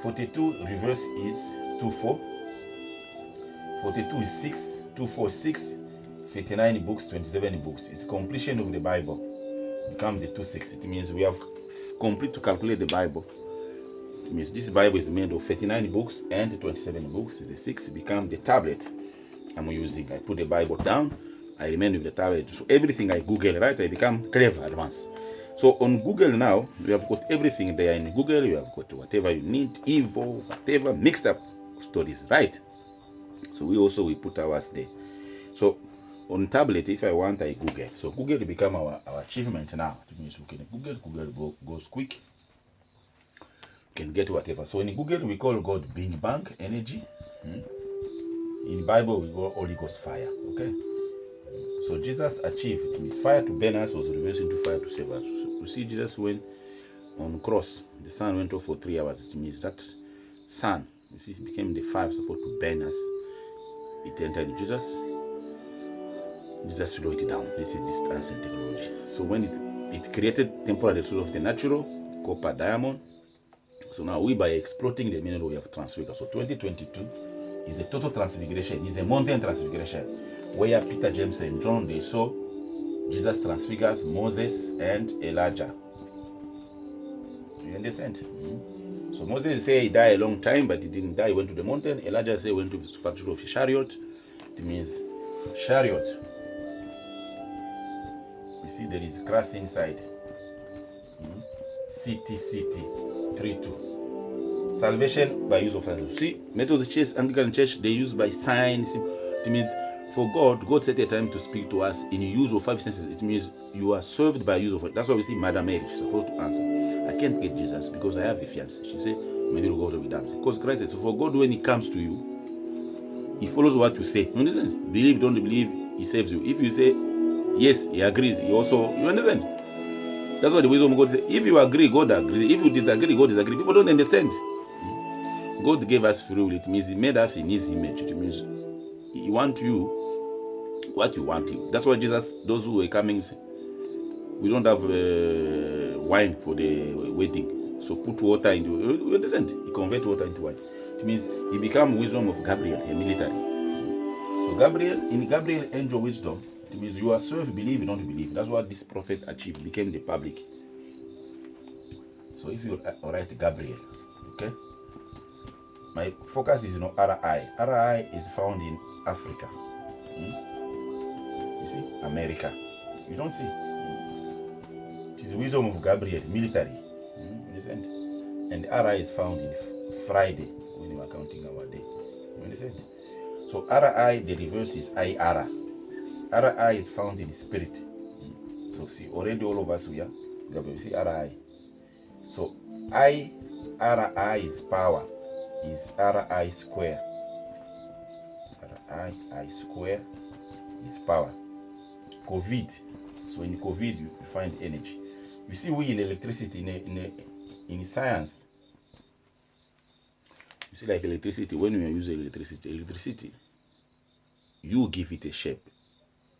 42 reverse is 24. 42 is 6. 2, 4, 6. 59 books, 27 books. It's completion of the Bible. Become the 2/6. It means we have complete to calculate the Bible. It means this Bible is made of 39 books and 27 books. Is the 6 become the tablet I'm using. I put the Bible down. I remain with the tablet. So everything I Google, right? I become clever advanced. So on Google now, we have got everything there in Google. You have got whatever you need, evil, whatever, mixed up stories, right? So we put ours there. So on tablet, if I want, I Google. So Google become our achievement now. It means we can Google goes quick. Can get whatever. So in Google, we call God Big Bang energy. In Bible, we call Holy Ghost fire. Okay. So Jesus achieved. It means fire to burn us was reversed into fire to save us. So you see, Jesus went on cross. The sun went off for 3 hours. It means that sun, you see, became the fire supposed to burn us. It entered in Jesus. Jesus slowed it down. This is distance and technology. So when it created temporary source of the natural, copper, diamond. So now we, by exploiting the mineral, we have transfigured. So 2022 is a total transfiguration. It's a mountain transfiguration, where Peter, James, and John, they saw Jesus transfigures Moses and Elijah. You understand? So Moses say he died a long time, but he didn't die. He went to the mountain. Elijah say he went to the supernatural of a chariot. It means chariot. You see, there is grass inside. CT 3:2. Salvation by use of hands. See, Methodist Church, Anglican Church, they use by signs. It means for God set a time to speak to us in the use of 5 senses. It means you are served by use of it. That's why we see Mother Mary. She's supposed to answer. I can't get Jesus because I have a fiancé. She said, maybe will go to be done. Because Christ says, for God, when He comes to you, He follows what you say. You understand? Believe, don't believe, He saves you. If you say yes, He agrees. He also, you understand? That's what the wisdom of God says. If you agree, God agrees. If you disagree, God disagrees. People don't understand. God gave us free will. It means He made us in His image. It means He wants you what you want Him. That's why Jesus, those who were coming, we don't have wine for the wedding. So put water into, you understand? He convert water into wine. It means He become wisdom of Gabriel, a military. So in Gabriel angel wisdom, it means you are served, believe, you don't believe. That's what this prophet achieved, became the public. So if you write Gabriel, okay? My focus is RI. RI is found in Africa. You see, America. You don't see. It is the wisdom of Gabriel, military. Understand? And RI is found in Friday when you are counting our day. You understand? So RI, the reverse is IR. RI is found in spirit. So see, already all of us we are Gabriel. See RI. So RI is power. Is RI square. RI square is power. COVID. So in COVID you find energy. You see, we in electricity, in science, you see, like electricity, when we are using electricity, you give it a shape.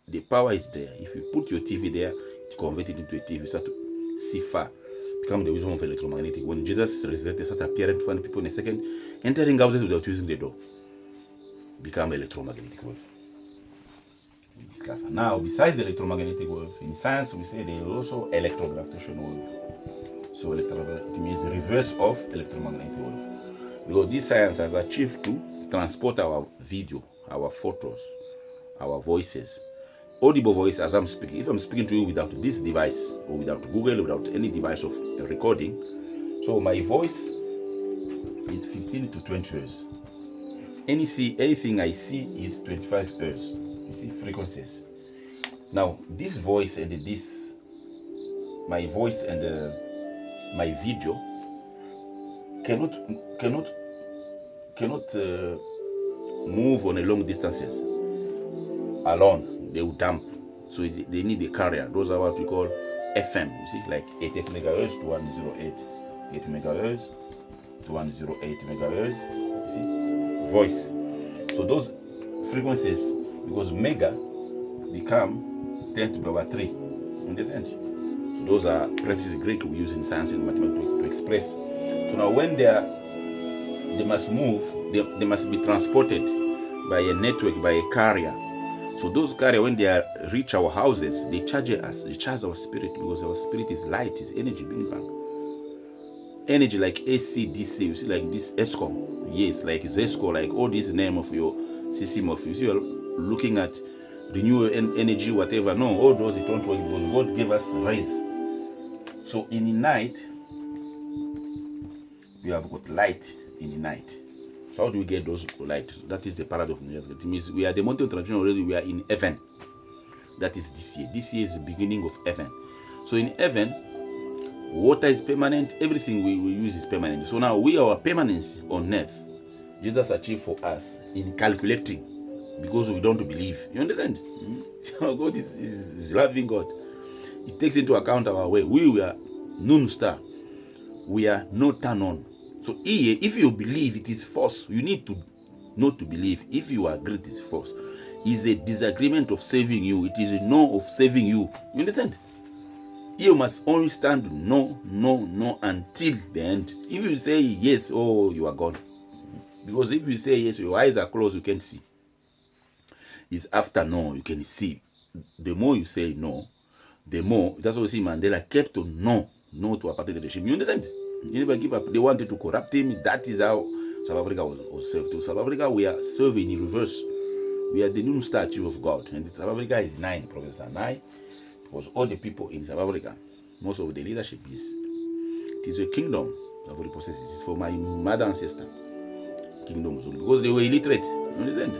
The power is there. If you put your TV there, it convert it into a TV. You start to see far. Become the wisdom of electromagnetic. When Jesus resurrected, start appearing to find people in a second, entering houses without using the door. Become electromagnetic wave. We discover. Now, besides the electromagnetic wave, in science we say there is also electrogravitation wave. So it means the reverse of electromagnetic wave. Because this science has achieved to transport our video, our photos, our voices, audible voice as I'm speaking. If I'm speaking to you without this device, or without Google, without any device of recording, so my voice is 15 to 20 hertz. Anything I see is 25 hertz. You see, frequencies. Now, this voice and my voice and my video cannot move on a long distances alone. They will dump. So they need a carrier. Those are what we call FM. You see, like 88 megahertz to 108. 8 megahertz to 108 megahertz. You see, voice. So those frequencies, because mega become 10 to the power 3. Understand? So those are prefixes Greek we use in science and mathematics to express. So now when they are they must move, they must be transported by a network, by a carrier. So those carrier, when they reach our houses, they charge us, they charge our spirit, because our spirit is light, is energy, bing bang. Energy like AC, DC, you see, like this ESCOM, yes, like ZESCO, like all this name of your system of, you see, you're looking at renewable energy, whatever. No, all those, it don't work, because God gave us rays. So in the night, we have got light in the night. So how do we get those light? That is the paradox. It means we are the mountain tradition already, we are in heaven. That is this year. This year is the beginning of heaven. So in heaven, water is permanent, everything we use is permanent. So now our permanence on earth, Jesus achieved for us in calculating, because we don't believe. You understand? So God is loving God. It takes into account our way. We are noon star. We are no turn on. So here, if you believe it is false, you need to not to believe. If you agree it is false, is a disagreement of saving you. It is a no of saving you. You understand? You must only stand no, no, no until the end. If you say yes, oh, you are gone. Because if you say yes, your eyes are closed, you can't see. It's after no, you can see. The more you say no, the more. That's why we see Mandela kept on no to apartheid regime. You understand? He never give up. They wanted to corrupt him. That is how South Africa was served. To South Africa, we are serving in reverse. We are the new statue of God. And South Africa is 9, Professor 9. Because all the people in South Africa, most of the leadership it is a kingdom of the possessed. It is for my mother ancestor. Kingdom. Because they were illiterate. You understand?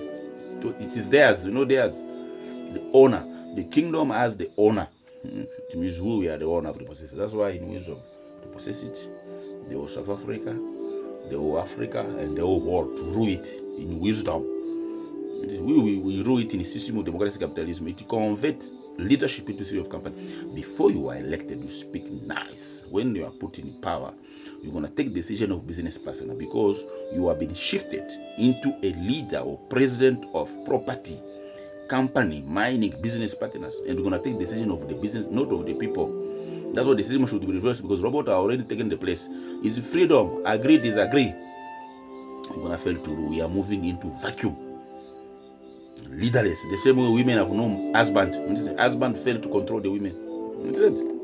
So it is theirs, theirs. The owner. The kingdom has the owner. It means who we are the owner of the possessed. That's why in wisdom, to possess it, the whole South Africa, the whole Africa, and the whole world, to rule it in wisdom. We rule it in a system of democratic capitalism. It converts leadership into series of company. Before you are elected, you speak nice. When you are put in power, you're going to take decision of business person, because you have been shifted into a leader or president of property, company, mining, business partners, and you're going to take decision of the business, not of the people. That's why the system should be reversed, because robots are already taking the place. It's freedom, agree, disagree. You're going to fail to rule. We are moving into vacuum. Leaderless. The same way women have no husband. Husband failed to control the women.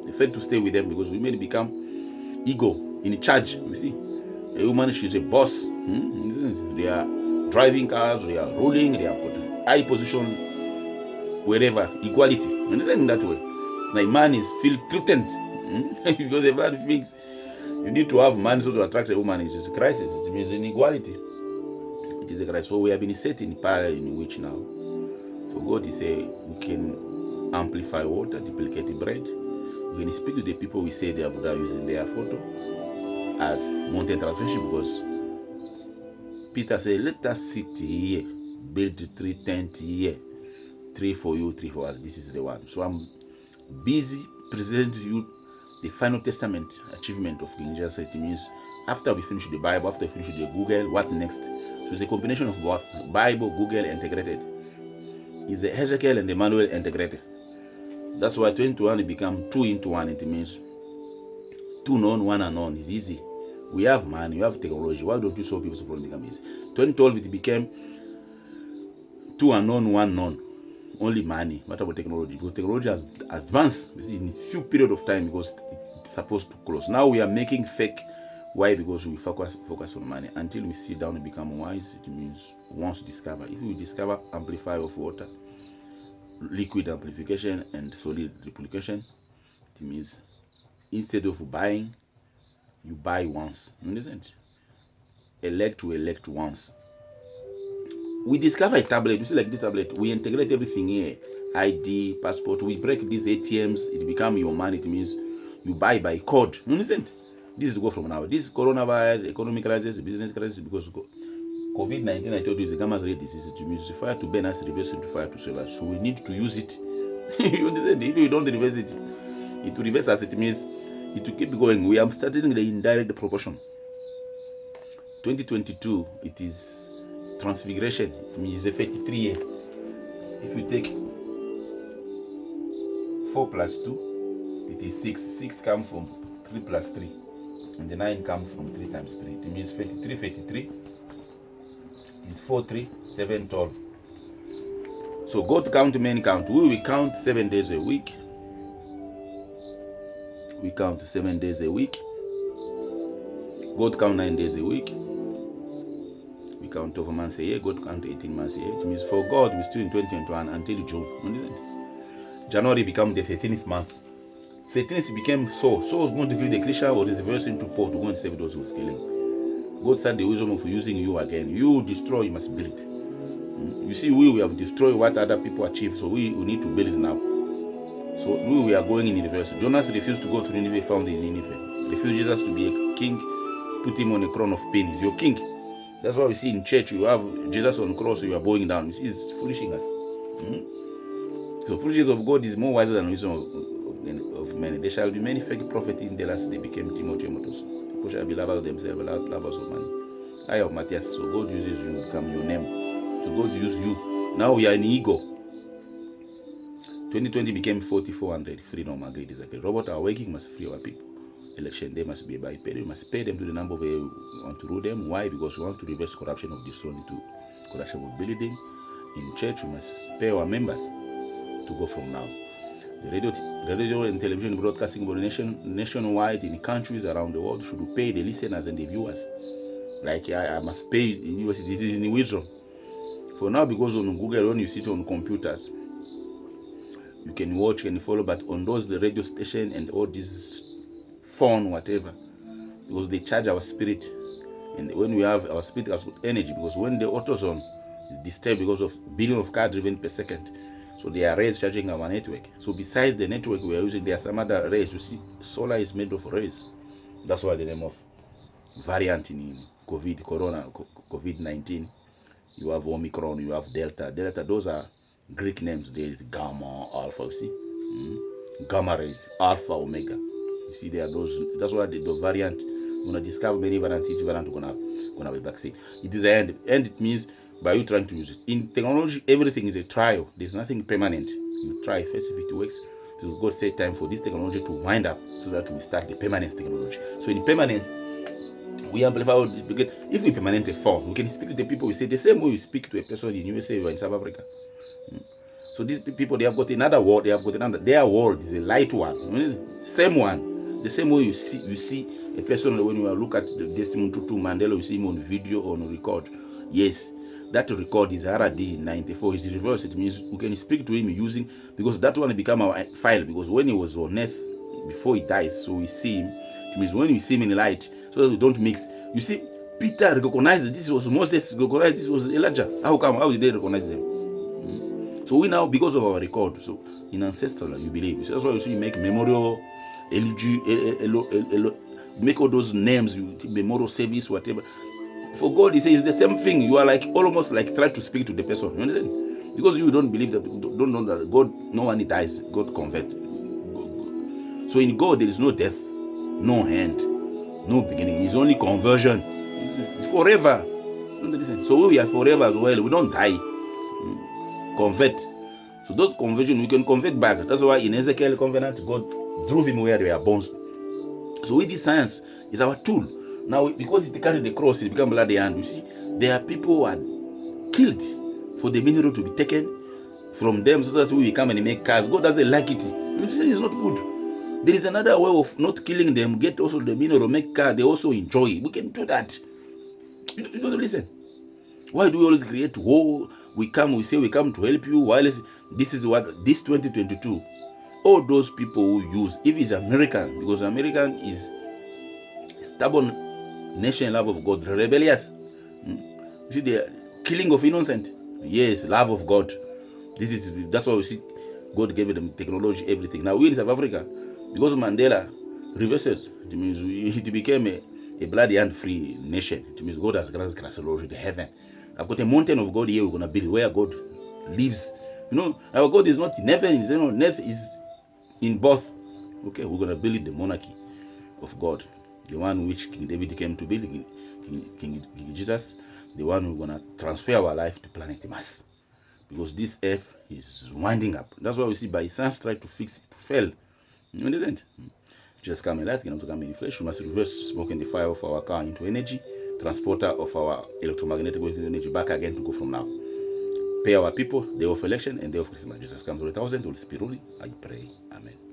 They failed to stay with them, because women become ego in charge. You see, a woman, she's a boss. They are driving cars, they are ruling, they have got a high position wherever. Equality. You understand that way? Like man is feel threatened because a man thinks you need to have man so to attract a woman. It is a crisis. It means inequality. It is a crisis. So we have been set in parallel in which now, for God is say we can amplify water, duplicate bread. We can speak to the people we say they are using their photo as mountain transformation, because Peter said, let us sit here, build 3 tents here, 3 for you, 3 for us. This is the one. So I'm busy presenting to you the final testament achievement of King Jesus. It means after we finish the Bible, after we finish the Google, what next? So it's a combination of both Bible, Google integrated. It's the Ezekiel and Emmanuel integrated. That's why 2021 become 2 into 1. It means 2 known, 1 unknown. It's easy. We have money, you have technology. Why don't you solve people's problem become easy? 2012 it became 2 unknown, 1 known. Only money. What about technology? Because technology has advanced, you see, in a few period of time, because it's supposed to close. Now we are making fake. Why? Because we focus on money. Until we sit down and become wise, it means once to discover. If we discover amplifier of water, liquid amplification and solid replication, it means instead of buying, you buy once. You understand? Elect once. We discover a tablet. You see, like this tablet, we integrate everything here. ID, passport. We break these ATMs. It becomes your money. It means you buy by code. You understand? This is to go from now. This coronavirus, economic crisis, business crisis, because COVID-19, I told you, is a gamma-ray disease. It means fire to burn us, reverse into fire to save us. So we need to use it. You understand? If you don't reverse it, it will reverse us. It means it will keep going. We are studying the indirect proportion. 2022, it is transfiguration. It means a 33 year. If you take 4 plus 2, it is 6. 6 comes from 3 plus 3. And the 9 comes from 3 times 3. It means 33, 33. It is 4, 3, 7, 12. So God count, men count. We will count 7 days a week. We count 7 days a week. God count 9 days a week. We count 12 months a year. God count 18 months a year. It means for God, we're still in 2021 until June. January became the 13th month. 13th became Saul. Saul was going to kill the Christian, or there's a verse into Paul to go and save those who was killing. God said the wisdom of using you again. You destroy, you must build. You see, we have destroyed what other people achieve, so we need to build it now. So we are going in reverse. Jonas refused to go to Nineveh, found in Nineveh. Refused Jesus to be a king, put him on a crown of pain. He's your king. That's why we see in church, you have Jesus on the cross, so you are bowing down. You see, it's foolishness. So foolishness of God is more wiser than wisdom of many. There shall be many fake prophets in the last day, became Timothy and Motos. People shall be lovers of themselves, lovers of money. I have Mathew, so God uses you, become your name. So God uses you. Now we are in ego. 2020 became 4400. Freedom agreed. Is like a robot are working, must free our people. Election day must be by pay. We must pay them to the number of we want to rule them. Why? Because we want to reverse corruption of this one to corruption of building. In church, we must pay our members to go from now. The radio and television broadcasting for nationwide in countries around the world should pay the listeners and the viewers. Like I must pay in university. This is in wisdom. For now, because on Google, when you sit on computers, you can watch and follow, but on those the radio station and all this phone, whatever, because they charge our spirit, and when we have our spirit has energy, because when the AutoZone is disturbed because of billion of cars driven per second, so they are rays charging our network. So besides the network we are using, there are some other rays. You see, solar is made of rays. That's why the name of variant in COVID-19. You have Omicron, you have Delta. Those are Greek names. There is Gamma, Alpha. You see, Gamma rays, Alpha, Omega. You see, there are those. That's why the variant. We're gonna discover many variants. Each variant gonna have a vaccine. It is the end. And it means by you trying to use it. In technology, everything is a trial. There's nothing permanent. You try first if it works. So God said time for this technology to wind up so that we start the permanent technology. So in permanence, we amplify all this because if we permanent a form, we can speak to the people. We say the same way we speak to a person in USA or in South Africa. So these people, they have got another world. They have got another. Their world is a light one, same one. The same way you see a person when you look at the Desmond Tutu Mandela, you see him on video or on record. Yes, that record is RD 94. It's reverse. It means we can speak to him using, because that one become our file. Because when he was on earth, before he dies, so we see him. It means when we see him in the light, so that we don't mix. You see, Peter recognized this was Moses, recognized this was Elijah. How come? How did they recognize them? So we now, because of our record, so in ancestral, you believe. So that's why you see, make memorial, make all those names, memorial service, whatever. For God, He says the same thing. You are like almost like try to speak to the person. You understand? Because you don't believe that, don't know that God, no one dies. God converts. So in God, there is no death, no end, no beginning. It's only conversion. It's forever. So we are forever as well. We don't die. Convert. So those conversion, we can convert back. That's why in Ezekiel covenant, God drove him where they are bones. So with this science is our tool. Now, because it carried the cross, it became bloody hand. You see, there are people who are killed for the mineral to be taken from them so that we come and make cars. God doesn't like it. This is not good. There is another way of not killing them, get also the mineral, make car, they also enjoy. We can do that. You don't listen. Why do we always create war? We say we come to help you. While this is what this 2022, all those people who use, if it's American, because American is stubborn nation, love of God, rebellious. You see the killing of innocent. Yes, love of God. That's why we see God gave them technology, everything. Now we in South Africa, because Mandela reverses, it means it became a bloody and free nation. It means God has granted us the heaven. I've got a mountain of God here we're going to build where God lives. You know, our God is not in heaven, is on earth, is in both. Okay, we're going to build the monarchy of God. The one which King David came to build, King Jesus, the one we're going to transfer our life to planet Mars. Because this earth is winding up. That's why we see by science try to fix it, to fail. You understand? Jesus come in light, kingdom to come in flesh. We must reverse smoke and the fire of our car into energy, transporter of our electromagnetic wave into energy back again to go from now. Pay our people, day of election and day of Christmas. Jesus comes to 1,000, will spirit. I pray. Amen.